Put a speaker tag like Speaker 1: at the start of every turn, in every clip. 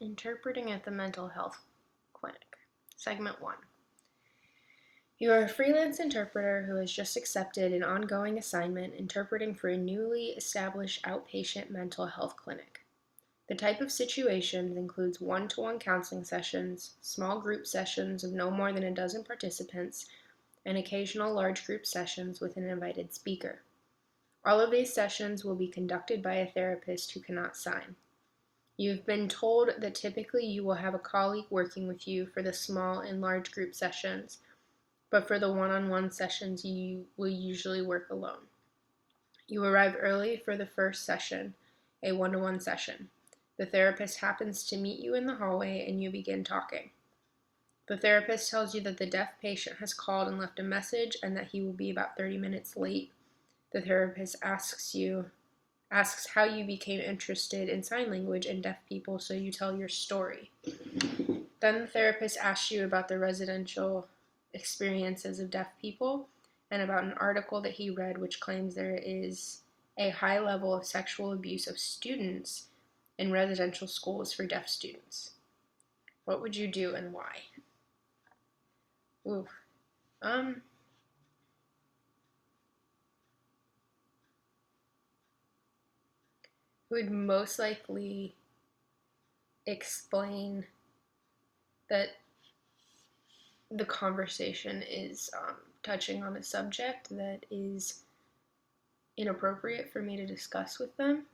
Speaker 1: Interpreting at the Mental Health Clinic. Segment 1. You are a freelance interpreter who has just accepted an ongoing assignment interpreting for a newly established outpatient mental health clinic. The type of situations includes one-to-one counseling sessions, small group sessions of no more than a dozen participants, and occasional large group sessions with an invited speaker. All of these sessions will be conducted by a therapist who cannot sign. You've been told that typically you will have a colleague working with you for the small and large group sessions, but for the one-on-one sessions you will usually work alone. You arrive early for the first session, a one-to-one session. The therapist happens to meet you in the hallway and you begin talking. The therapist tells you that the deaf patient has called and left a message and that he will be about 30 minutes late. The therapist asks how you became interested in sign language and deaf people, so you tell your story. Then the therapist asks you about the residential experiences of deaf people and about an article that he read which claims there is a high level of sexual abuse of students in residential schools for deaf students. What would you do and why? Would most likely explain that the conversation is touching on a subject that is inappropriate for me to discuss with them.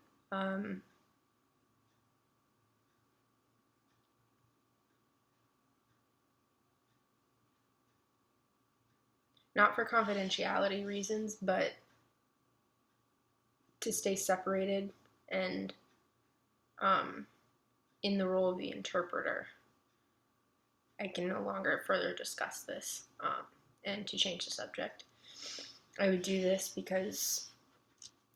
Speaker 1: Not for confidentiality reasons, but to stay separated and in the role of the interpreter. I can no longer further discuss this and to change the subject. I would do this because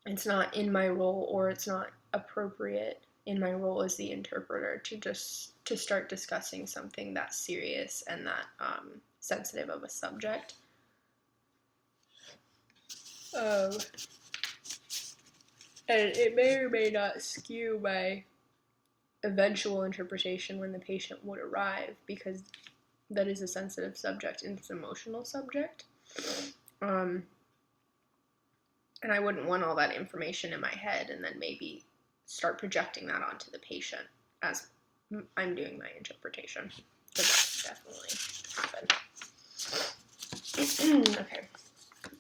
Speaker 1: it's not in my role, or it's not appropriate in my role as the interpreter to start discussing something that serious and that sensitive of a subject. And it may or may not skew my eventual interpretation when the patient would arrive, because that is a sensitive subject and it's an emotional subject. And I wouldn't want all that information in my head and then maybe start projecting that onto the patient as I'm doing my interpretation. So that definitely happened. Okay.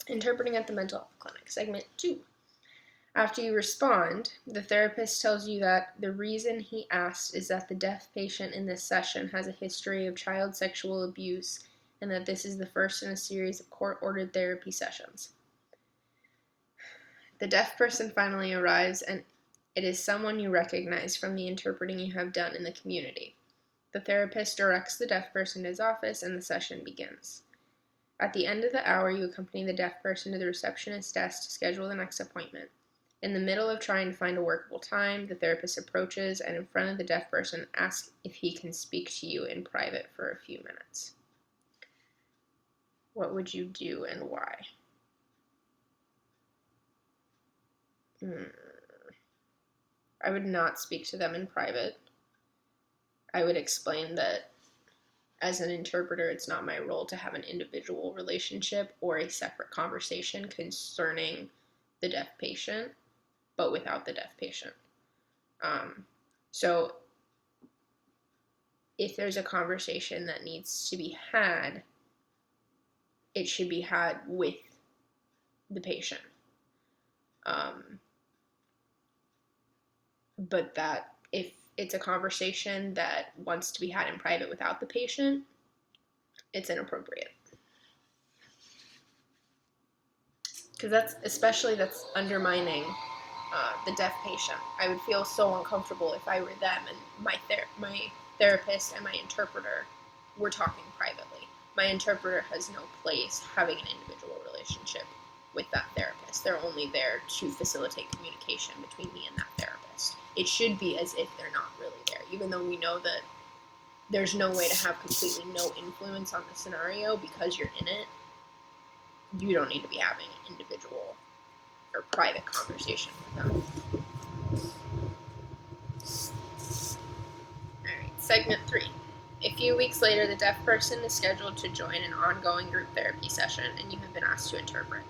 Speaker 1: Interpreting at the mental health clinic. Segment 2. After you respond, the therapist tells you that the reason he asked is that the deaf patient in this session has a history of child sexual abuse and that this is the first in a series of court-ordered therapy sessions. The deaf person finally arrives, and it is someone you recognize from the interpreting you have done in the community. The therapist directs the deaf person to his office and the session begins. At the end of the hour, you accompany the deaf person to the receptionist's desk to schedule the next appointment. In the middle of trying to find a workable time, the therapist approaches and in front of the deaf person asks if he can speak to you in private for a few minutes. What would you do and why? I would not speak to them in private. I would explain that as an interpreter, it's not my role to have an individual relationship or a separate conversation concerning the deaf patient, but without the deaf patient. So if there's a conversation that needs to be had, it should be had with the patient. But that if it's a conversation that wants to be had in private without the patient, it's inappropriate. Because that's undermining the deaf patient. I would feel so uncomfortable if I were them and my therapist and my interpreter were talking privately. My interpreter has no place having an individual relationship with that therapist. They're only there to facilitate communication between me and that therapist. It should be as if they're not really there, even though we know that there's no way to have completely no influence on the scenario because you're in it. You don't need to be having an individual or private conversation with them. Alright. Segment 3. A few weeks later, the deaf person is scheduled to join an ongoing group therapy session, and you have been asked to interpret.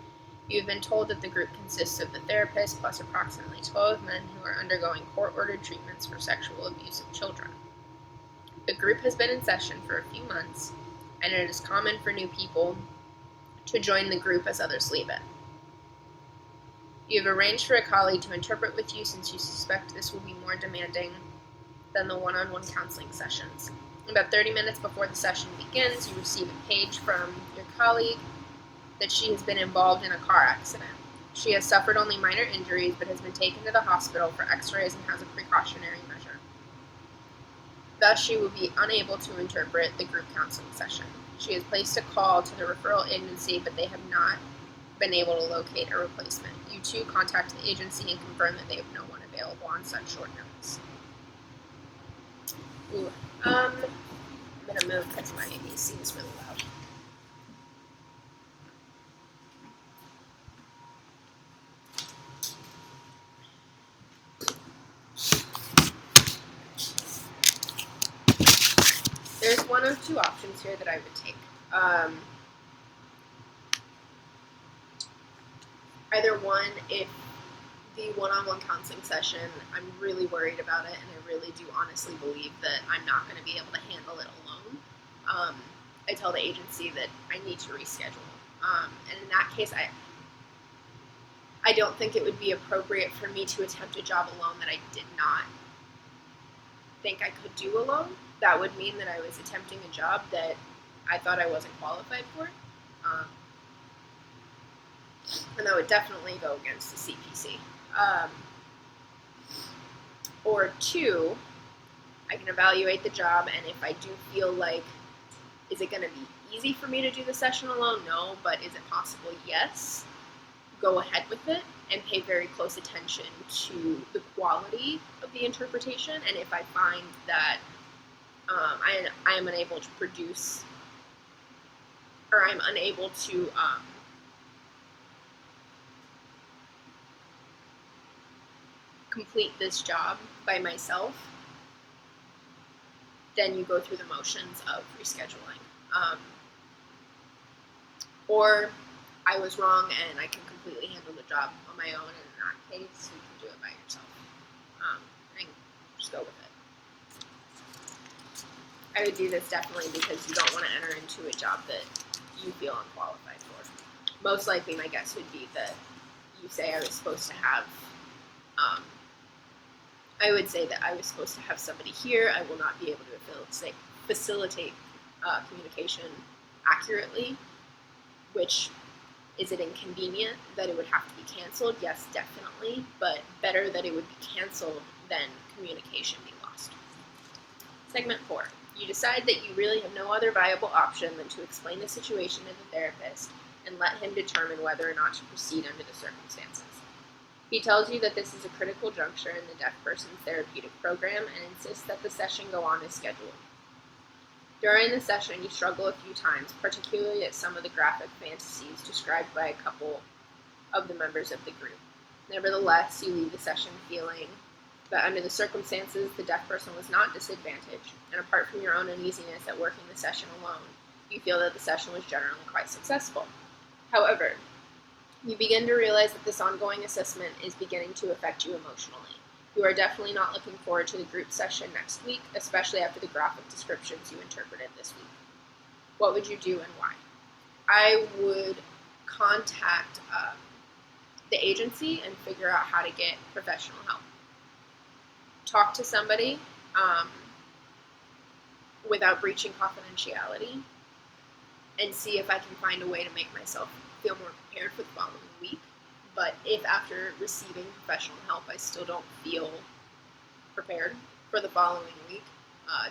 Speaker 1: You have been told that the group consists of the therapist plus approximately 12 men who are undergoing court-ordered treatments for sexual abuse of children. The group has been in session for a few months, and it is common for new people to join the group as others leave it. You have arranged for a colleague to interpret with you since you suspect this will be more demanding than the one-on-one counseling sessions. About 30 minutes before the session begins, you receive a page from your colleague that she has been involved in a car accident. She has suffered only minor injuries but has been taken to the hospital for x-rays and has a precautionary measure. Thus, she will be unable to interpret the group counseling session. She has placed a call to the referral agency, but they have not been able to locate a replacement. You too contact the agency and confirm that they have no one available on such short notice. I'm gonna move because my AC is really loud. There's one of two options here that I would take. Either one, if the one-on-one counseling session, I'm really worried about it, and I really do honestly believe that I'm not going to be able to handle it alone. I tell the agency that I need to reschedule. And in that case, I don't think it would be appropriate for me to attempt a job alone that I did not think I could do alone. That would mean that I was attempting a job that I thought I wasn't qualified for. And that would definitely go against the CPC. Or two, I can evaluate the job, and if I do feel like, is it going to be easy for me to do the session alone? No, but is it possible? Yes. Go ahead with it and pay very close attention to the quality of the interpretation, and if I find that I am unable to produce, or I'm unable to complete this job by myself, then you go through the motions of rescheduling. Or I was wrong and I can completely handle the job on my own, and in that case, you can do it by yourself. And just go with it. I would do this definitely because you don't want to enter into a job that you feel unqualified for. Most likely, my guess would be that you say I was supposed to have, I would say that I was supposed to have somebody here. I will not be able to facilitate communication accurately, which, is it inconvenient that it would have to be canceled? Yes, definitely, but better that it would be canceled than communication be lost. Segment 4. You decide that you really have no other viable option than to explain the situation to the therapist and let him determine whether or not to proceed under the circumstances. He tells you that this is a critical juncture in the deaf person's therapeutic program and insists that the session go on as scheduled. During the session, you struggle a few times, particularly at some of the graphic fantasies described by a couple of the members of the group. Nevertheless, you leave the session feeling that under the circumstances, the deaf person was not disadvantaged, and apart from your own uneasiness at working the session alone, you feel that the session was generally quite successful. However, you begin to realize that this ongoing assessment is beginning to affect you emotionally. You are definitely not looking forward to the group session next week, especially after the graphic descriptions you interpreted this week. What would you do and why? I would contact the agency and figure out how to get professional help. Talk to somebody without breaching confidentiality and see if I can find a way to make myself feel more prepared for the following week. But if after receiving professional help I still don't feel prepared for the following week,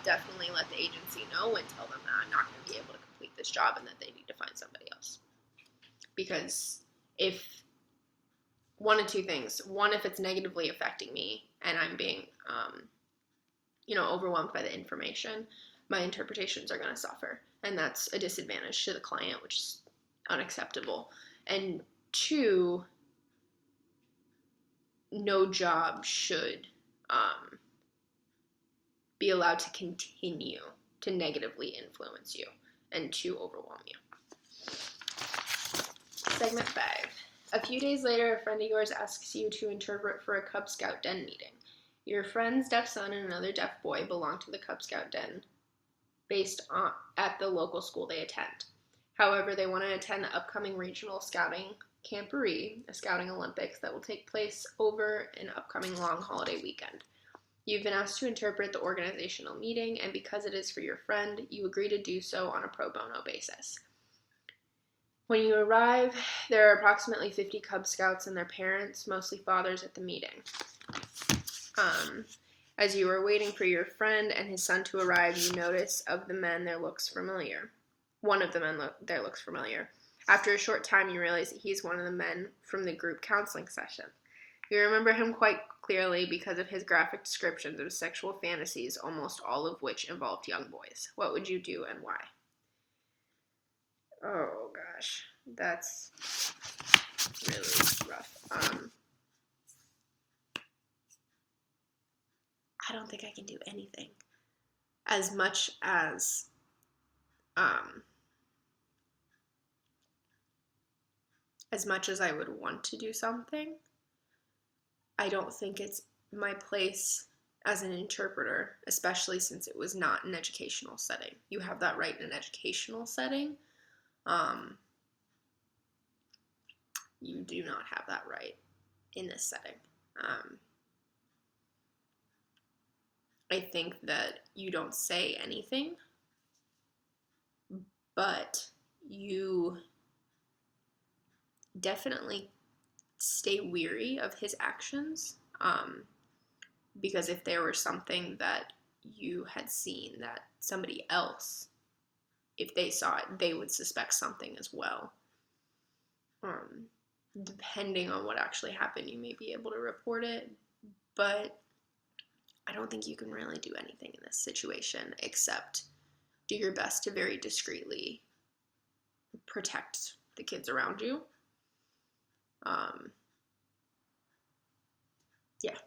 Speaker 1: definitely let the agency know and tell them that I'm not going to be able to complete this job and that they need to find somebody else. Because if one of two things. One, if it's negatively affecting me and I'm being, overwhelmed by the information, my interpretations are going to suffer. And that's a disadvantage to the client, which is unacceptable. And two, no job should be allowed to continue to negatively influence you and to overwhelm you. Segment 5. A few days later, a friend of yours asks you to interpret for a Cub Scout den meeting. Your friend's deaf son and another deaf boy belong to the Cub Scout den based at the local school they attend. However, they want to attend the upcoming regional scouting camporee, a scouting Olympics that will take place over an upcoming long holiday weekend. You've been asked to interpret the organizational meeting, and because it is for your friend, you agree to do so on a pro bono basis. When you arrive, there are approximately 50 Cub Scouts and their parents, mostly fathers, at the meeting. As you are waiting for your friend and his son to arrive, you notice of the men there looks familiar. One of the men there looks familiar. After a short time, you realize that he's one of the men from the group counseling session. You remember him quite clearly because of his graphic descriptions of sexual fantasies, almost all of which involved young boys. What would you do and why? Oh gosh, that's really rough. I don't think I can do anything. As much as I would want to do something, I don't think it's my place as an interpreter, especially since it was not an educational setting. You have that right in an educational setting. You do not have that right in this setting. I think that you don't say anything, but you definitely stay weary of his actions, because if there were something that you had seen that somebody else, if they saw it, they would suspect something as well. Depending on what actually happened, you may be able to report it, but I don't think you can really do anything in this situation except do your best to very discreetly protect the kids around you. Yeah,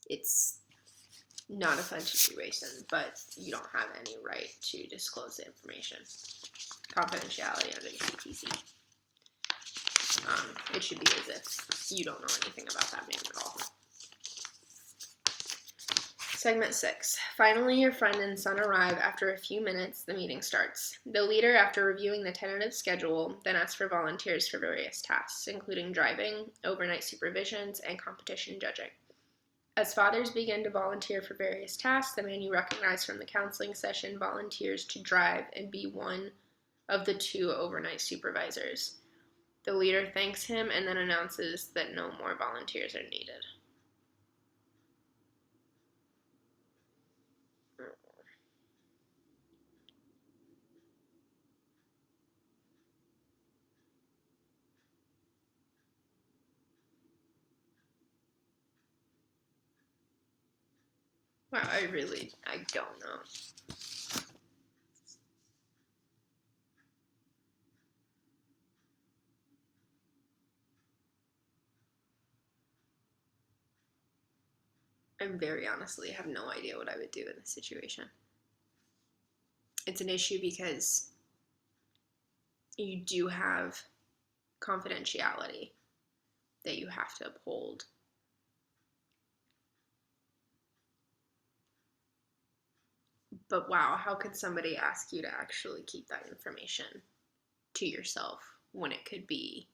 Speaker 1: it's not a fun situation, but you don't have any right to disclose the information. Confidentiality under the CPC. It should be as if you don't know anything about that man at all. Segment 6. Finally, your friend and son arrive. After a few minutes, the meeting starts. The leader, after reviewing the tentative schedule, then asks for volunteers for various tasks, including driving, overnight supervisions, and competition judging. As fathers begin to volunteer for various tasks, the man you recognize from the counseling session volunteers to drive and be one of the 2 overnight supervisors. The leader thanks him and then announces that no more volunteers are needed. Wow, I don't know. I very honestly have no idea what I would do in this situation. It's an issue because you do have confidentiality that you have to uphold. But wow, how could somebody ask you to actually keep that information to yourself when it could be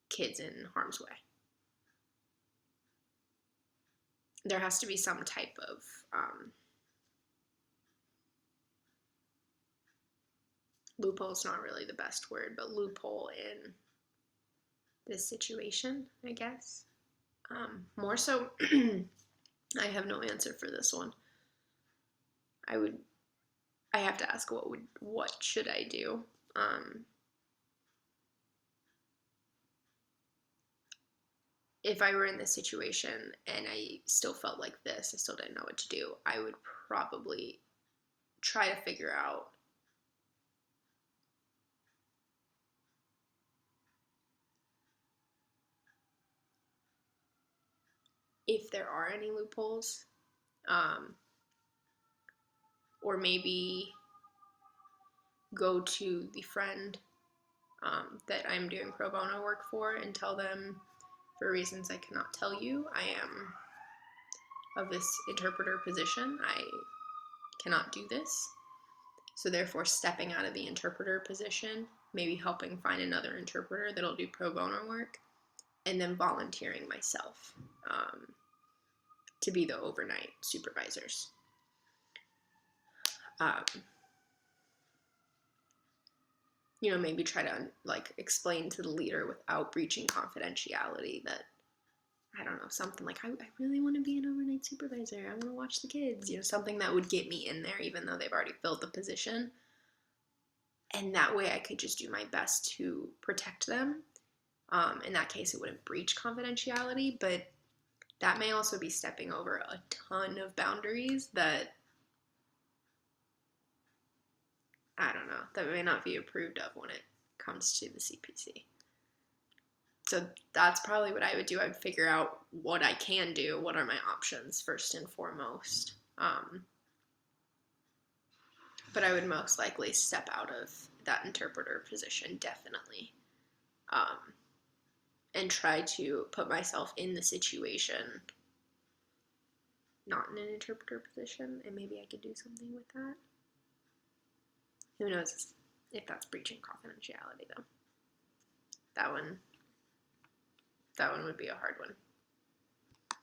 Speaker 1: kids in harm's way? There has to be some type of loophole is not really the best word, but loophole in this situation, I guess. More so, I have no answer for this one. I have to ask what should I do? If I were in this situation and I still felt like this, I still didn't know what to do, I would probably try to figure out if there are any loopholes, or maybe go to the friend that I'm doing pro bono work for and tell them, for reasons I cannot tell you, I am of this interpreter position. I cannot do this. So therefore, stepping out of the interpreter position, maybe helping find another interpreter that'll do pro bono work, and then volunteering myself to be the overnight supervisors. Maybe try to explain to the leader without breaching confidentiality that, I don't know, something like, I really want to be an overnight supervisor. I want to watch the kids. Something that would get me in there even though they've already filled the position. And that way I could just do my best to protect them. In that case, it wouldn't breach confidentiality, but that may also be stepping over a ton of boundaries that, I don't know, that may not be approved of when it comes to the CPC. So that's probably what I would do. I'd figure out what I can do, what are my options first and foremost. But I would most likely step out of that interpreter position, definitely. And try to put myself in the situation, not in an interpreter position, and maybe I could do something with that. Who knows if that's breaching confidentiality, though. That one would be a hard one.